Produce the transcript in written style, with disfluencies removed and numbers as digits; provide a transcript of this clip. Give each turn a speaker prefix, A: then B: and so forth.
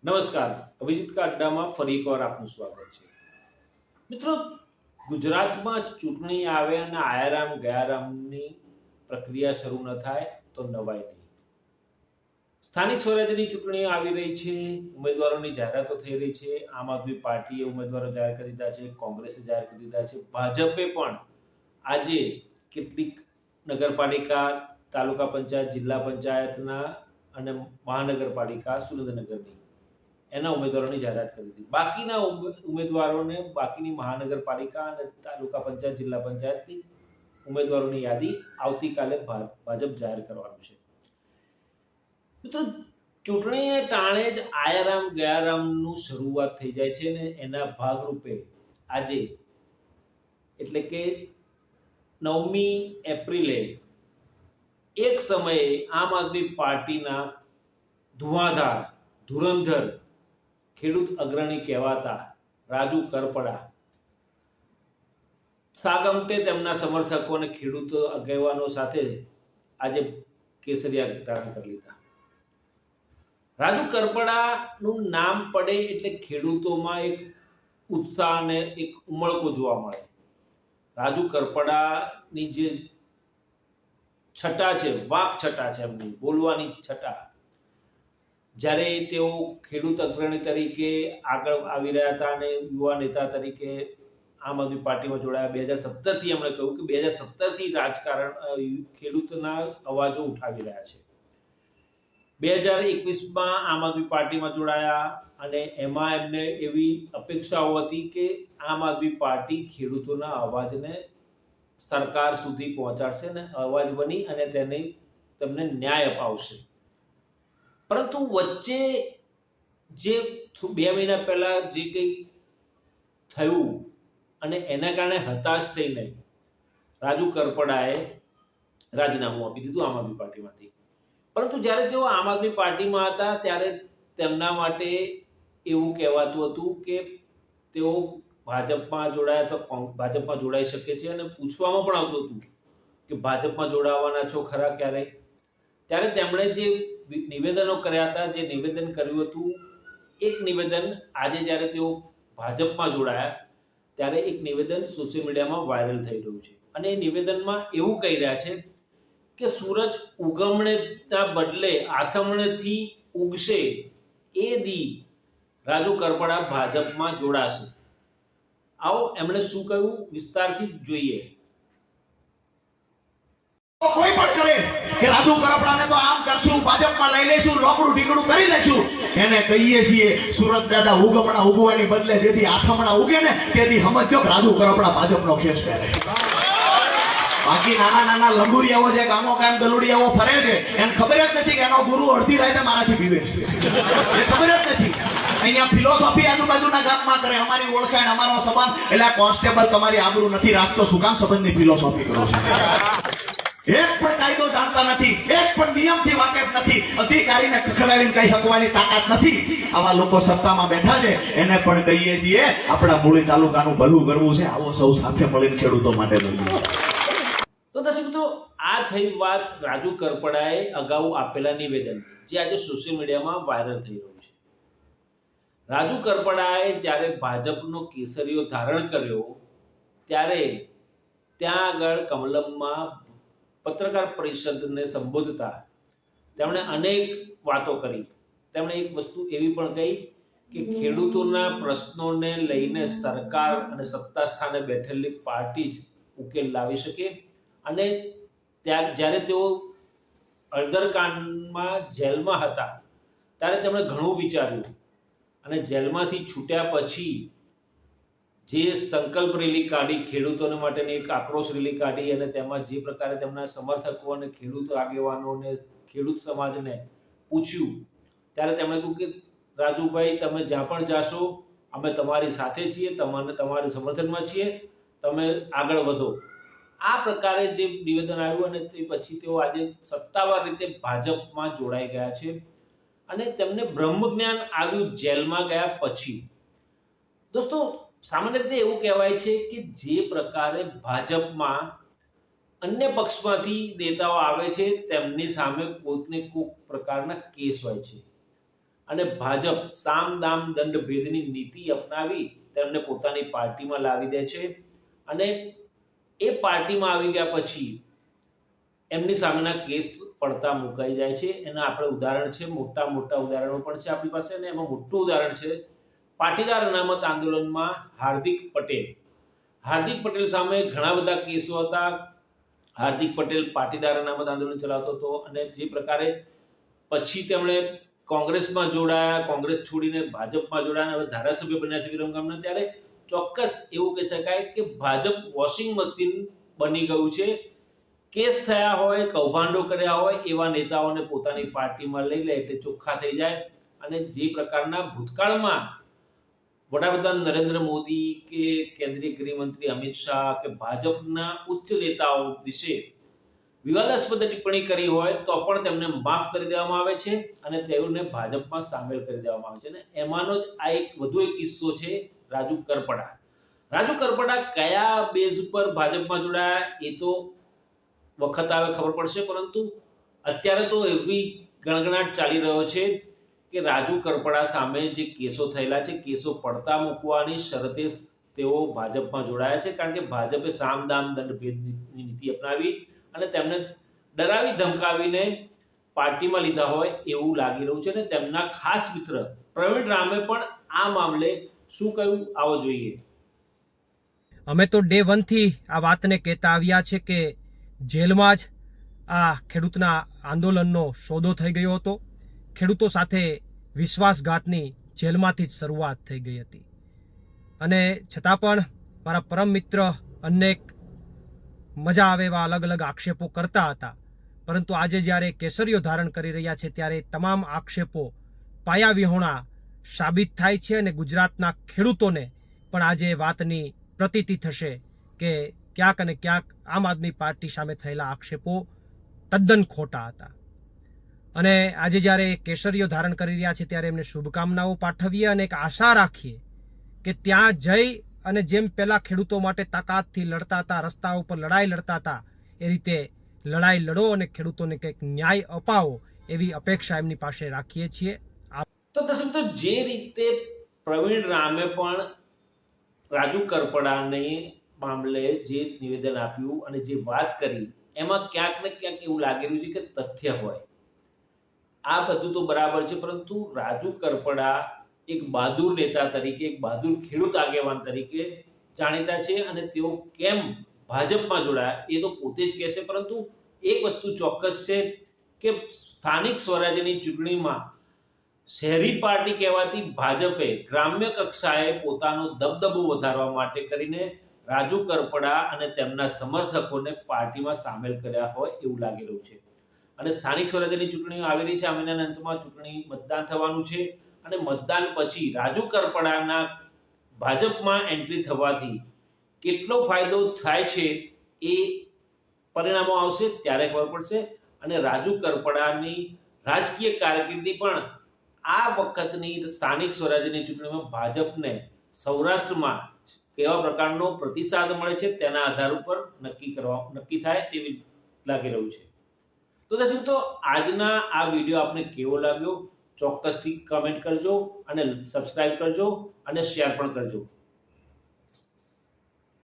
A: નમસ્કાર. અભિજીત કા અડ્ડામાં ફરી એકવાર આપનું સ્વાગત છે. મિત્રો, ગુજરાતમાં ચૂંટણી આવે અને આયારામ ગયારામની પ્રક્રિયા શરૂ ન થાય તો નવાય નહીં. સ્થાનિક સ્વરાજ્યની ચૂંટણીઓ આવી રહી છે, ઉમેદવારોની જાહેરાતો થઈ રહી છે. આમ આદમી પાર્ટીએ ઉમેદવારો જાહેર કરી દીધા છે, કોંગ્રેસે જાહેર કરી દીધા છે, ભાજપે પણ આજે કેટલીક નગરપાલિકા, તાલુકા પંચાયત, જિલ્લા પંચાયતના અને મહાનગરપાલિકા સુરેન્દ્રનગરની એના ઉમેદવારોની જાહેરાત કરી હતી. બાકીના ઉમેદવારોને બાકીની મહાનગરપાલિકા અને તાલુકા પંચાયત, જિલ્લા પંચાયતની ઉમેદવારોની યાદી આવતીકાલે ભાજપ જાહેર કરવાનું છે. મિત્રો, ચૂંટણીને ટાણે જ આયારામ ગયારામનું શરૂઆત થઈ જાય છે અને એના ભાગરૂપે આજે એટલે કે 9મી એપ્રિલે એક સમયે આમ આદમી પાર્ટીના ધુઆધાર, ધુરંધર ખેડૂત અગ્રણી કહેવાતા રાજુ કરપડા સાગમટે તેમના સમર્થકો અને ખેડૂત આગેવાનો સાથે આજે કેસરિયા ધારણ કરી લીધા. રાજુ કરપડાનું નામ પડે એટલે ખેડૂતોમાં એક ઉત્સાહ અને એક ઉમળકો જોવા મળે. રાજુ કરપડાની જે છટા છે, વાક છટા છે, એમની બોલવાની છટા, જ્યારે તેઓ ખેડૂત અગ્રણી તરીકે આગળ આવી રહ્યા હતા અને યુવા નેતા તરીકે આમ આદમી પાર્ટીમાં જોડાયા. 2017થી એમણે કહ્યું કે 2017થી રાજકારણ ખેડૂતના અવાજો ઉઠાવી રહ્યા છે. 2021માં આમ આદમી પાર્ટીમાં જોડાયા અને એમાં એમને એવી અપેક્ષાઓ હતી કે આમ આદમી પાર્ટી ખેડૂતોના અવાજને સરકાર સુધી પહોંચાડશે અને અવાજ બની અને તેમને ન્યાય અપાવશે. પરંતુ વચ્ચે જે 2 મહિના પહેલા જે કંઈ થયું અને એના કારણે હતાશ થઈને રાજુ કરપડાએ રાજીનામું આપી દીધું આમ આદમી પાર્ટીમાંથી. પરંતુ જ્યારે તેઓ આમ આદમી પાર્ટીમાં હતા ત્યારે તેમના માટે એવું કહેવાતું હતું કે તેઓ ભાજપમાં જોડાયા તો ભાજપમાં જોડાઈ શકે છે અને પૂછવામાં પણ આવતું હતું કે ભાજપમાં જોડાવાના છો ખરા ક્યારે? ત્યારે તેમણે જે નિવેદનો કર્યા હતા, જે નિવેદન કર્યું હતું, એક નિવેદન આજે જ્યારે તેઓ ભાજપમાં જોડાયા ત્યારે એક નિવેદન સોશિયલ મીડિયામાં વાયરલ થઈ રહ્યું છે અને એ નિવેદનમાં એવું કહી રહ્યા છે કે સૂરજ ઉગમણેના બદલે આથમણેથી ઉગશે એ દી રાજુ કરપડા ભાજપમાં જોડાશે. આવો એમણે શું કહ્યું વિસ્તારથી જોઈએ.
B: કોઈ પણ કરે કે રાજુ કરપડાને તો આમ કરશું, ભાજપમાં લઈ લઈશું, લોકડું ઢીકડું કરી લઈશું, એને કહીએ છીએ સુરત દાદા ઉગમણા ઉગવાની બદલે જેથી આથમણા ઉગે ને તેથી સમજો કે રાજુ કરપડા ભાજપનો ખેસ પહેરે. બાકી નાના નાના લંબુરિયાઓ જે ગામો ગામ ગલુડિયાઓ ફરે છે એને ખબર જ નથી કે એનો ગુરુ અડધી રાતે મારાથી પીવે છે, એ ખબર જ નથી. અહીંયા ફિલોસોફી આજુબાજુના ગામમાં કરે, અમારી ઓળખાણ, અમારો સંબંધ, એટલે કોન્સ્ટેબલ તમારી આબરૂ નથી રાખતો, શું કામ સંબંધની ફિલોસોફી કરો છો? એક પણ કાયદો જાણતા નથી, એક પણ નિયમથી વાકેફ નથી, અધિકારીને ખખડાવીને કઈ શકવાની તાકાત નથી. આવા લોકો સત્તામાં બેઠા છે, એને પણ કહીએ છીએ આપણા મૂળી તાલુકાનું ભલું કરવું છે, આવો સૌ સાથે મળીને ખેડૂતો માટે લઈએ.
A: તો દર્શક મિત્રો, આ થઈ વાત રાજુ કરપડાએ અગાઉ આપેલા નિવેદન, જે આજે સોશિયલ મીડિયામાં વાયરલ થઈ રહ્યું છે. રાજુ કરપડાએ જ્યારે ભાજપનો કેસરીયો ધારણ કર્યો ત્યારે ત્યાં આગળ કમલમમાં પત્રકાર પરિષદને સંબોધતા તેમણે અનેક વાતો કરી. તેમણે એક વસ્તુ એવી પણ કહી કે ખેડૂતોના પ્રશ્નોને લઈને સરકાર અને સત્તા સ્થાને બેઠેલી પાર્ટી જ ઉકેલ લાવી શકે અને જ્યારે તેઓ અડધરકાંડમાં જેલમાં હતા ત્યારે તેમણે ઘણું વિચાર્યું અને જેલમાંથી છૂટ્યા પછી જે સંકલ્પ રેલી કાઢી, ખેડૂતોને માટેની એક આક્રોશ રેલી કાઢી અને તેમાં જે પ્રકારે તેમના સમર્થકો અને ખેડૂત આગેવાનોને, ખેડૂત સમાજને પૂછ્યું ત્યારે તેમણે કહ્યું કે રાજુભાઈ, તમે જ્યાં પણ જાશો અમે તમારી સાથે છીએ, તમારી સમર્થનમાં છીએ, તમે આગળ વધો. આ પ્રકારે જે નિવેદન આવ્યું અને તે પછી તેઓ આજે સત્તાવાર રીતે ભાજપમાં જોડાઈ ગયા છે અને તેમને બ્રહ્મજ્ઞાન આવ્યું જેલમાં ગયા પછી. દોસ્તો, સામાન્ય રીતે એવું કહેવાય છે કે જે પ્રકારે ભાજપમાં અન્ય પક્ષમાંથી નેતાઓ આવે છે તેમની સામે કોઈક ને કોઈક પ્રકારના કેસ હોય છે. અને ભાજપ સામ દામ દંડ ભેદની નીતિ અપનાવી તેમને પોતાની પાર્ટીમાં લાવી દે છે અને એ પાર્ટીમાં આવી ગયા પછી એમની સામેના કેસ પડતા મુકાઈ જાય છે. એના આપણે ઉદાહરણ છે, મોટા મોટા ઉદાહરણો પણ છે આપણી પાસે. અને એમાં મોટું ઉદાહરણ છે પાટીદાર અનામત આંદોલનમાં હાર્દિક પટેલ સામે ઘણા બધા કેસો હતા. હાર્દિક પટેલ પાટીદાર અનામત આંદોલન ચલાવતો હતો અને જે પ્રકારે પછી તેમણે કોંગ્રેસમાં જોડાયા, કોંગ્રેસ છોડીને ભાજપમાં જોડાયા, હવે ધારાસભ્ય બન્યા છે વિરમગામના, ત્યારે ચોક્કસ એવું કહી શકાય કે ભાજપ વોશિંગ મશીન બની ગયું છે. કેસ થયા હોય, કૌભાંડો કર્યા હોય એવા નેતાઓને પોતાની પાર્ટીમાં લઈ લે એટલે ચોખ્ખા થઈ જાય. અને જે પ્રકારના ભૂતકાળમાં વડાપ્રધાન નરેન્દ્ર મોદી કે કેન્દ્રીય ગૃહમંત્રી અમિત શાહ કે ભાજપના ઉચ્ચ નેતાઓ વિશે વિવાદાસ્પદ ટિપ્પણી કરી હોય તો પણ તેમને માફ કરી દેવામાં આવે છે અને તેઓને ભાજપમાં સામેલ કરી દેવામાં આવે છે. અને એમાંનો જ આ એક વધુ એક કિસ્સો છે રાજુ કરપડા કયા બેઝ ઉપર ભાજપમાં જોડાયા એ તો વખત આવે ખબર પડશે, પરંતુ અત્યારે તો એવી ગણગણાટ ચાલી રહ્યો છે કે રાજુ કરપડા સામે જે કેસો થયેલા છે, કેસો પડતા મૂકવાની શરતે તેઓ ભાજપમાં જોડાયા છે. કારણ કે ભાજપે સામ દામ દંડ ભેદની નીતિ અપનાવી અને તેમને ડરાવી ધમકાવીને પાર્ટીમાં લીધા હોય એવું લાગી રહ્યું છે. અને તેમના ખાસ મિત્ર પ્રવીણ રામે પણ આ મામલે શું કહ્યું આવો જોઈએ.
C: અમે તો ડે 1 થી આ વાતને કહેતા આવ્યા છે કે જેલમાં જ આ ખેડૂતના આંદોલનનો સોદો થઈ ગયો હતો. ખેડૂતો સાથે વિશ્વાસઘાતની જેલમાંથી જ શરૂઆત થઈ ગઈ હતી. અને છતાં પણ મારા પરમ મિત્ર અનેક મજા આવે એવા અલગ અલગ આક્ષેપો કરતા હતા, પરંતુ આજે જ્યારે કેસરીઓ ધારણ કરી રહ્યા છે ત્યારે તમામ આક્ષેપો પાયાવિહોણા સાબિત થાય છે. અને ગુજરાતના ખેડૂતોને પણ આજે વાતની પ્રતીતિ થશે કે ક્યાંક અને ક્યાંક આમ આદમી પાર્ટી સામે થયેલા આક્ષેપો તદ્દન ખોટા હતા. અને આજે જ્યારે કેસરીઓ ધારણ કરી રહ્યા છે ત્યારે એમને શુભકામનાઓ પાઠવીએ અને એક આશા રાખીએ કે ત્યાં જઈ અને જેમ પહેલાં ખેડૂતો માટે તાકાતથી લડતા હતા, રસ્તા ઉપર લડાઈ લડતા હતા, એ રીતે લડાઈ લડો અને ખેડૂતોને કંઈક ન્યાય અપાવો એવી અપેક્ષા એમની પાસે રાખીએ છીએ.
A: તો દર્શક મિત્રો, જે રીતે પ્રવીણ રામે પણ રાજુ કરપડાને મામલે જે નિવેદન આપ્યું અને જે વાત કરી એમાં ક્યાંક ને ક્યાંક એવું લાગી રહ્યું છે કે તથ્ય હોય. આ બધું તો બરાબર છે, પરંતુ રાજુ કરપડા એક બહાદુર નેતા તરીકે, એક બહાદુર ખેડૂત આગેવાન તરીકે જાણીતા છે અને તેઓ કેમ ભાજપમાં જોડાયા એ તો પોતે જ કહેશે. પરંતુ એક વસ્તુ ચોક્કસ છે કે સ્થાનિક સ્વરાજ્યની ચૂંટણીમાં શહેરી પાર્ટી કહેવાતી ભાજપે ગ્રામ્ય કક્ષાએ પોતાનો દબદબો વધારવા માટે કરીને રાજુ કરપડા અને તેમના સમર્થકોને પાર્ટીમાં સામેલ કર્યા હોય એવું લાગી રહ્યું છે. અને સ્થાનિક સ્વરાજ્યની ચૂંટણીઓ આવી રહી છે. આ મહિનાના અંતમાં ચૂંટણી મતદાન થવાનું છે અને મતદાન પછી રાજુ કરપડાના ભાજપમાં એન્ટ્રી થવાથી કેટલો ફાયદો થાય છે એ પરિણામો આવશે ત્યારે ખબર પડશે. અને રાજુ કરપડાની રાજકીય કારકિર્દી પણ આ વખતની સ્થાનિક સ્વરાજ્યની ચૂંટણીમાં ભાજપને સૌરાષ્ટ્રમાં કેવા પ્રકારનો પ્રતિસાદ મળે છે તેના આધાર ઉપર નક્કી થાય તેવી લાગી રહ્યું છે. તો દર્શક તો આજના આ વિડીયો આપને કેવો લાગ્યો ચોક્કસથી કમેન્ટ કરજો અને સબસ્ક્રાઇબ કરજો અને શેર પણ કરજો.